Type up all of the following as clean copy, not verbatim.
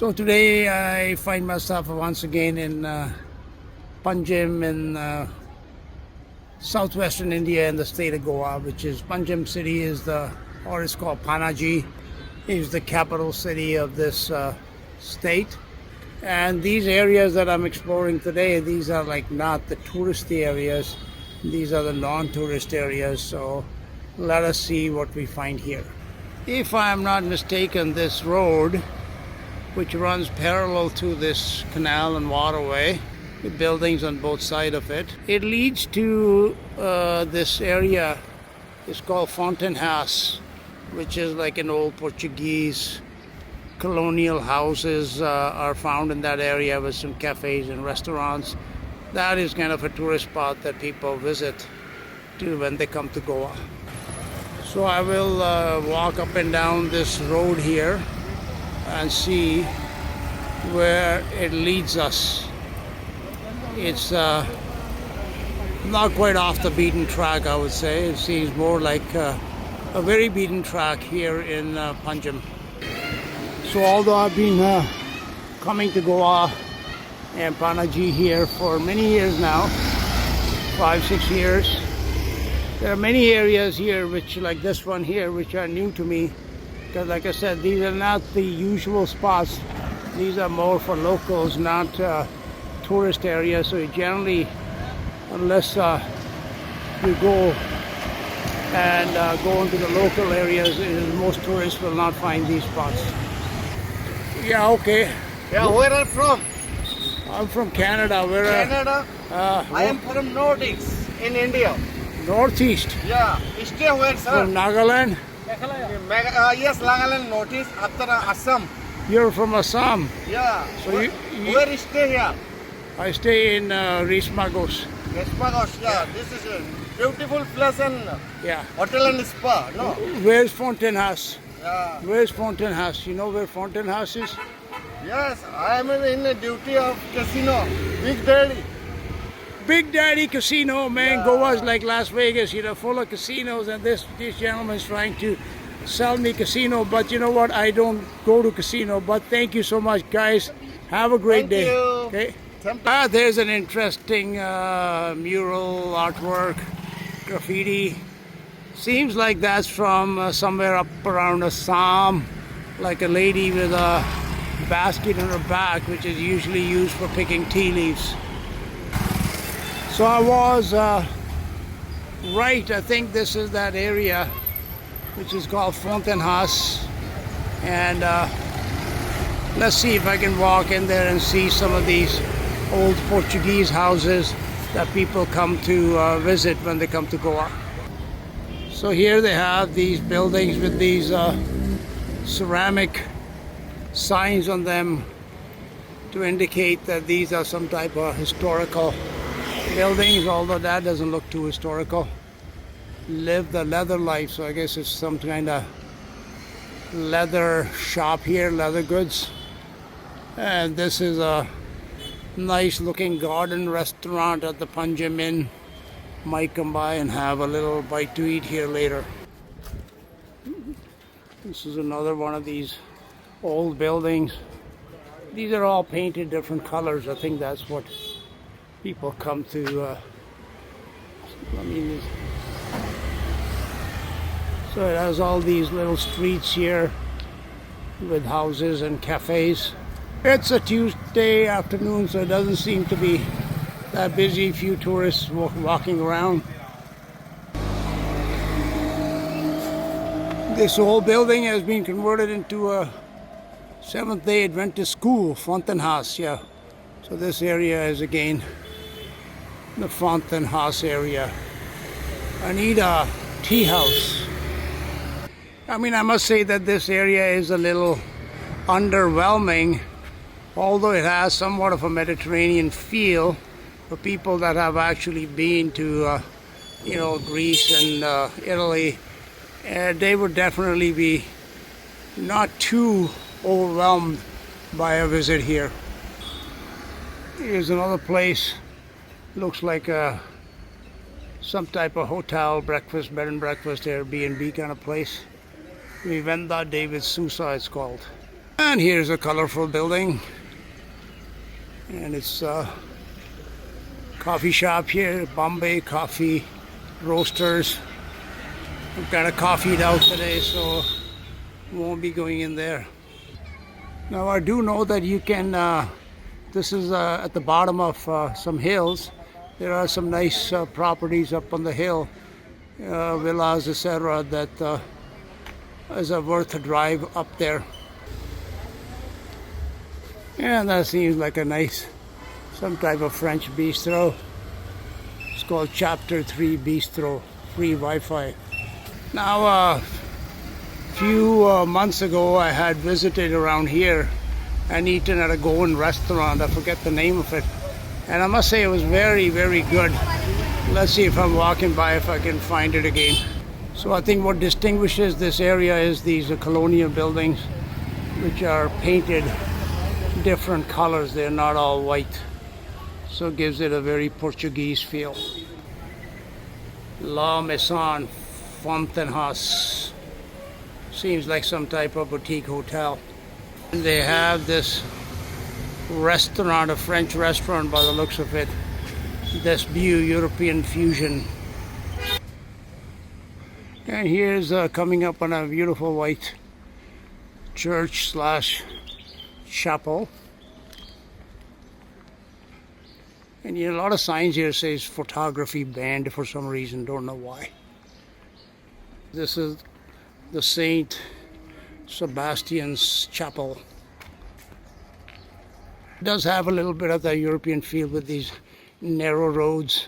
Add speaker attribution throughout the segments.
Speaker 1: So today I find myself once again in Panjim in southwestern India in the state of Goa, which is Panjim city or it's called Panaji, is the capital city of this state. And these areas that I'm exploring today, these are like not the touristy areas, these are the non-tourist areas. So let us see what we find here. If I'm not mistaken, this road, which runs parallel to this canal and waterway with buildings on both sides of it, it leads to this area. It's called Fontainhas, which is like an old Portuguese colonial houses are found in that area with some cafes and restaurants. That is kind of a tourist spot that people visit to when they come to Goa. So I will walk up and down this road here and see where it leads us. It's not quite off the beaten track, I would say. It seems more like a very beaten track here in Panjim. So although I've been coming to Goa and Panaji here for many years now, 5-6 years, there are many areas here which, like this one here, which are new to me. Because like I said, these are not the usual spots. These are more for locals, not tourist areas. So generally, unless you go and go into the local areas, most tourists will not find these spots. Yeah, okay.
Speaker 2: Yeah, where are you from?
Speaker 1: I'm from Canada.
Speaker 2: Canada? I am from Northeast in India.
Speaker 1: Northeast?
Speaker 2: Yeah. Stay where, sir?
Speaker 1: From Nagaland?
Speaker 2: Yes, Nagaland, Northeast, after Assam.
Speaker 1: You're from Assam?
Speaker 2: Yeah.
Speaker 1: So
Speaker 2: where you stay here?
Speaker 1: I stay in Rismagos.
Speaker 2: Rismagos, yeah. This is a beautiful place and
Speaker 1: yeah.
Speaker 2: Hotel and spa, no?
Speaker 1: Where's Fontainhas?
Speaker 2: Yeah.
Speaker 1: Where's Fontainhas? You know where Fontainhas is?
Speaker 2: Yes, I am in the duty of casino. Big Daddy.
Speaker 1: Big Daddy Casino, man.
Speaker 2: Yeah.
Speaker 1: Goa's like Las Vegas, full of casinos, and this gentleman's trying to sell me casino, but you know what? I don't go to casino, but thank you so much, guys. Have a great day.
Speaker 2: You.
Speaker 1: Okay. There's an interesting mural artwork, graffiti. Seems like that's from somewhere up around Assam, like a lady with a basket on her back, which is usually used for picking tea leaves. So I was right. I think this is that area, which is called Fontainhas, and let's see if I can walk in there and see some of these old Portuguese houses that people come to visit when they come to Goa. So here they have these buildings with these ceramic signs on them to indicate that these are some type of historical buildings, although that doesn't look too historical. Live the leather life, so I guess it's some kind of leather shop here, leather goods. And this is a nice looking garden restaurant at the Panjim Inn. Might come by and have a little bite to eat here later. This is another one of these old buildings. These are all painted different colors. I think that's what people come to so it has all these little streets here with houses and cafes. It's a Tuesday afternoon, so it doesn't seem to be that busy. Few tourists walking around. This whole building has been converted into a Seventh-day Adventist school, Fontainhas, yeah. So this area is again the Fontainhas area. I need a tea house. I mean, I must say that this area is a little underwhelming, although it has somewhat of a Mediterranean feel for people that have actually been to, Greece and Italy. They would definitely be not too overwhelmed by a visit here. Here's another place. Looks like some type of hotel, breakfast, bed and breakfast, Airbnb kind of place. We went that day with Susa, it's called. And here's a colorful building. And it's a coffee shop here, Bombay Coffee Roasters. I'm kind of coffeeed out today, so won't be going in there. Now I do know that you can, this is at the bottom of some hills. There are some nice properties up on the hill, villas, etc. that is worth a drive up there. And that seems like a nice, some type of French bistro. It's called Chapter 3 Bistro, free Wi-Fi. Now, a few months ago, I had visited around here and eaten at a Goan restaurant. I forget the name of it. And I must say it was very, very good. Let's see if I'm walking by if I can find it again. So I think what distinguishes this area is these colonial buildings, which are painted different colors. They're not all white. So it gives it a very Portuguese feel. La Maison Fontainhas. Seems like some type of boutique hotel. And they have this restaurant, a French restaurant by the looks of it. This European fusion. And here's coming up on a beautiful white church slash chapel. And a lot of signs here says photography banned for some reason, don't know why. This is the Saint Sebastian's Chapel. It does have a little bit of the European feel with these narrow roads,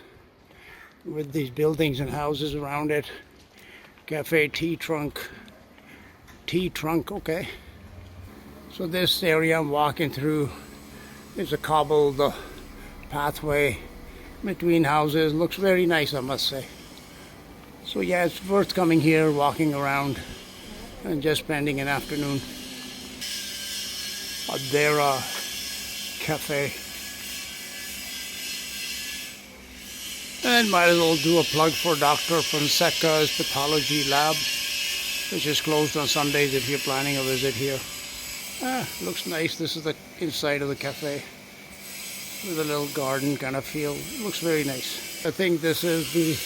Speaker 1: with these buildings and houses around it. Cafe, tea trunk, okay. So this area I'm walking through is a cobbled pathway between houses. Looks very nice, I must say. So yeah, it's worth coming here, walking around, and just spending an afternoon. Adera Cafe. And might as well do a plug for Dr. Fonseca's Pathology Lab, which is closed on Sundays if you're planning a visit here. Looks nice. This is the inside of the cafe with a little garden kind of feel. Looks very nice. I think this is the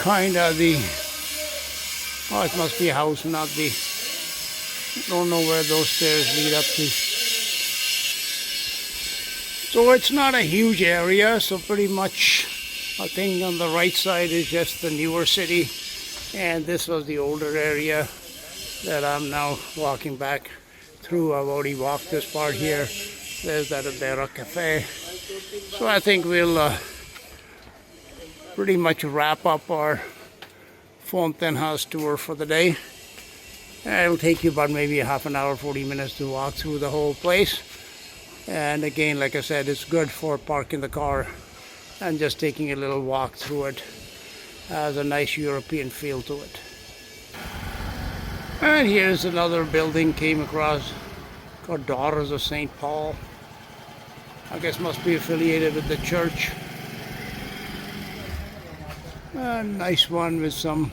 Speaker 1: kind of the, oh, it must be a house, not the, don't know where those stairs lead up to. So it's not a huge area, so pretty much I think on the right side is just the newer city, and this was the older area that I'm now walking back through. I've already walked this part here. There's that Adera Cafe. So I think we'll pretty much wrap up our Fontainhas tour for the day. It'll take you about maybe a half an hour, 40 minutes to walk through the whole place. And again, like I said, it's good for parking the car and just taking a little walk through it. Has a nice European feel to it. And here's another building came across called Daughters of St. Paul. I guess must be affiliated with the church. A nice one with some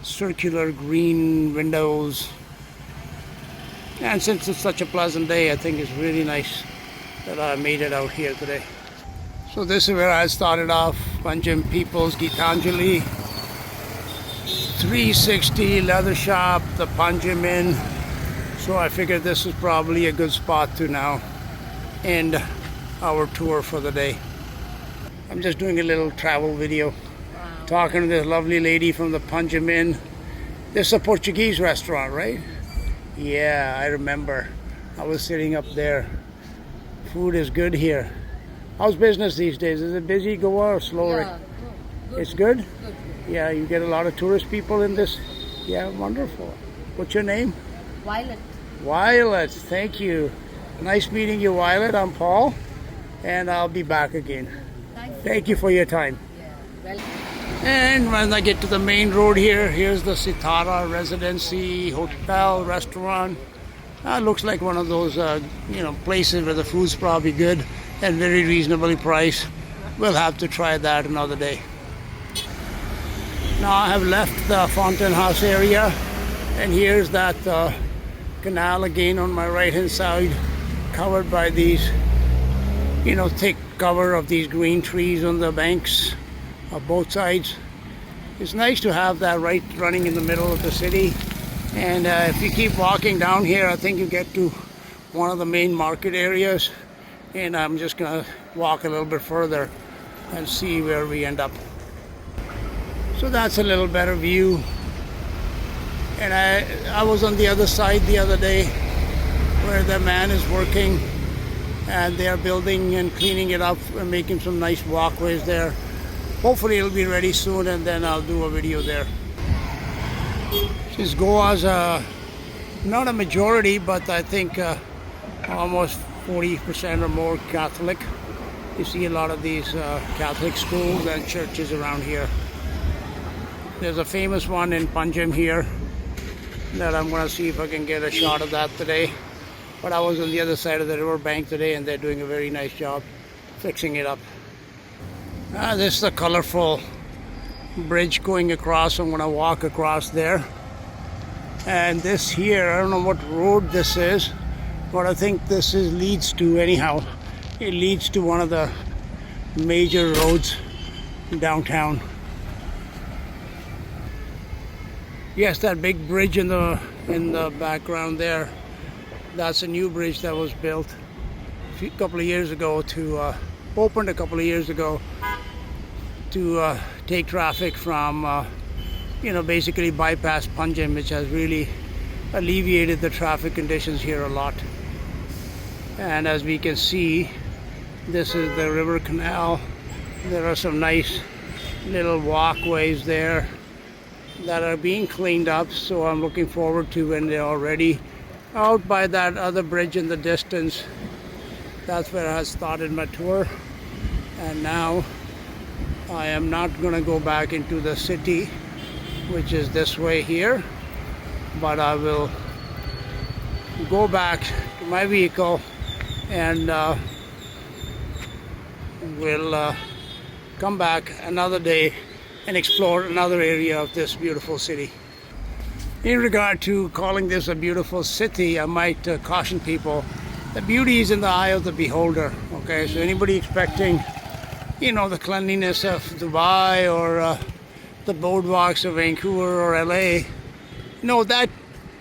Speaker 1: circular green windows. And since it's such a pleasant day, I think it's really nice that I made it out here today. So this is where I started off, Panjim People's Gitanjali. 360 leather shop, the Panjim Inn. So I figured this is probably a good spot to now end our tour for the day. I'm just doing a little travel video, talking to this lovely lady from the Panjim Inn. This is a Portuguese restaurant, right? Yeah, I remember. I was sitting up there. Food is good here. How's business these days? Is it busy, Goa, or slower?
Speaker 3: Yeah, good.
Speaker 1: It's good?
Speaker 3: Good.
Speaker 1: Yeah, you get a lot of tourist people in this? Yeah, wonderful. What's your name?
Speaker 3: Violet.
Speaker 1: Violet, thank you. Nice meeting you, Violet. I'm Paul, and I'll be back again. Thank you for your time.
Speaker 3: Yeah, well.
Speaker 1: And when I get to the main road here, here's the Sitara Residency Hotel Restaurant. Looks like one of those, places where the food's probably good and very reasonably priced. We'll have to try that another day. Now I have left the Fontainhas area, and here's that canal again on my right hand side, covered by these, thick cover of these green trees on the banks of both sides. It's nice to have that right running in the middle of the city. And if you keep walking down here, I think you get to one of the main market areas. And I'm just gonna walk a little bit further and see where we end up. So that's a little better view. And I was on the other side the other day where the man is working and they're building and cleaning it up and making some nice walkways there. Hopefully it'll be ready soon and then I'll do a video there. Since Goa's not a majority, but I think almost 40% or more Catholic. You see a lot of these Catholic schools and churches around here. There's a famous one in Panjim here that I'm going to see if I can get a shot of that today. But I was on the other side of the river bank today and they're doing a very nice job fixing it up. This is a colorful bridge going across. I'm going to walk across there. And this here, I don't know what road this is, but I think this leads to, anyhow, it leads to one of the major roads downtown. Yes, that big bridge in the background there, that's a new bridge that was built a couple of years ago opened a couple of years ago to take traffic from, basically bypass Panjim, which has really alleviated the traffic conditions here a lot. And as we can see, this is the river canal. There are some nice little walkways there that are being cleaned up, so I'm looking forward to when they're all ready. Out by that other bridge in the distance, that's where I started my tour. And now I am not going to go back into the city, which is this way here, but I will go back to my vehicle and we'll come back another day and explore another area of this beautiful city. In regard to calling this a beautiful city, I might caution people, the beauty is in the eye of the beholder. Okay, so anybody expecting the cleanliness of Dubai or the boardwalks of Vancouver or LA, that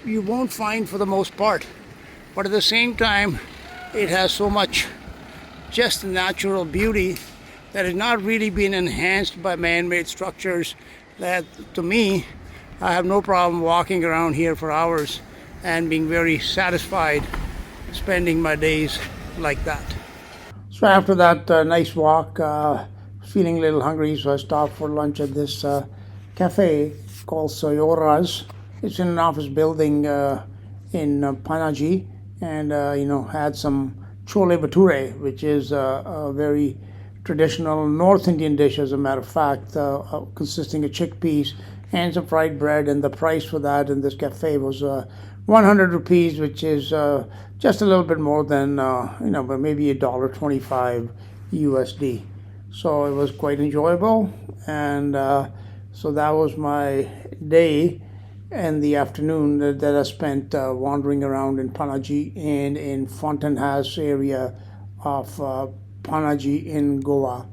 Speaker 1: you won't find for the most part. But at the same time, it has so much just natural beauty that has not really been enhanced by man-made structures that, to me, I have no problem walking around here for hours and being very satisfied spending my days like that. So after that nice walk, feeling a little hungry, so I stopped for lunch at this cafe called Soyora's. It's in an office building in Panaji, and had some chole bhature, which is a very traditional North Indian dish, as a matter of fact, consisting of chickpeas and some fried bread. And the price for that in this cafe was 100 rupees, which is just a little bit more than but maybe $1.25 USD. So it was quite enjoyable, and so that was my day and the afternoon that I spent wandering around in Panaji and in Fontainhas area of Panaji in Goa.